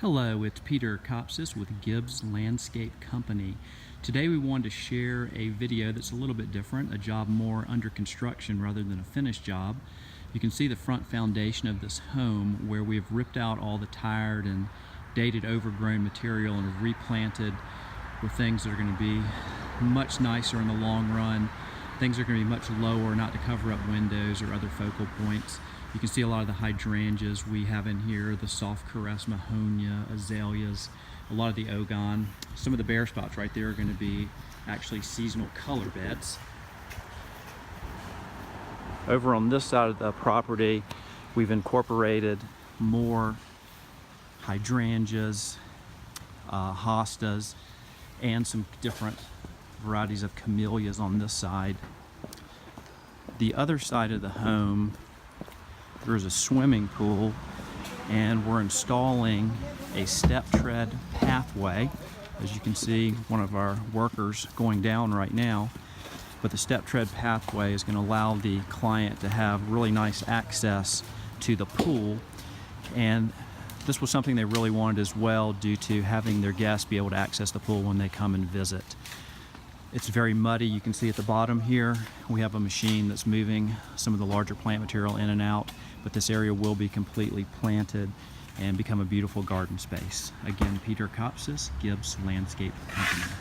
Hello, it's Peter Copsis with Gibbs Landscape Company. Today we wanted to share a video that's a little bit different, a job more under construction rather than a finished job. You can see the front foundation of this home where we've ripped out all the tired and dated overgrown material and have replanted with things that are going to be much nicer in the long run. Things are going to be much lower, not to cover up windows or other focal points. You can see a lot of the hydrangeas we have in here, the soft caress mahonia, azaleas, a lot of the ogon. Some of the bare spots right there are going to be actually seasonal color beds. Over on this side of the property, we've incorporated more hydrangeas, hostas, and some different varieties of camellias on this side. The other side of the home, there's a swimming pool, and we're installing a step tread pathway. As you can see, one of our workers going down right now. But the step tread pathway is going to allow the client to have really nice access to the pool. And this was something they really wanted as well, due to having their guests be able to access the pool when they come and visit. It's very muddy. You can see at the bottom here, we have a machine that's moving some of the larger plant material in and out, but this area will be completely planted and become a beautiful garden space. Again, Peter Copsis, Gibbs Landscape Company.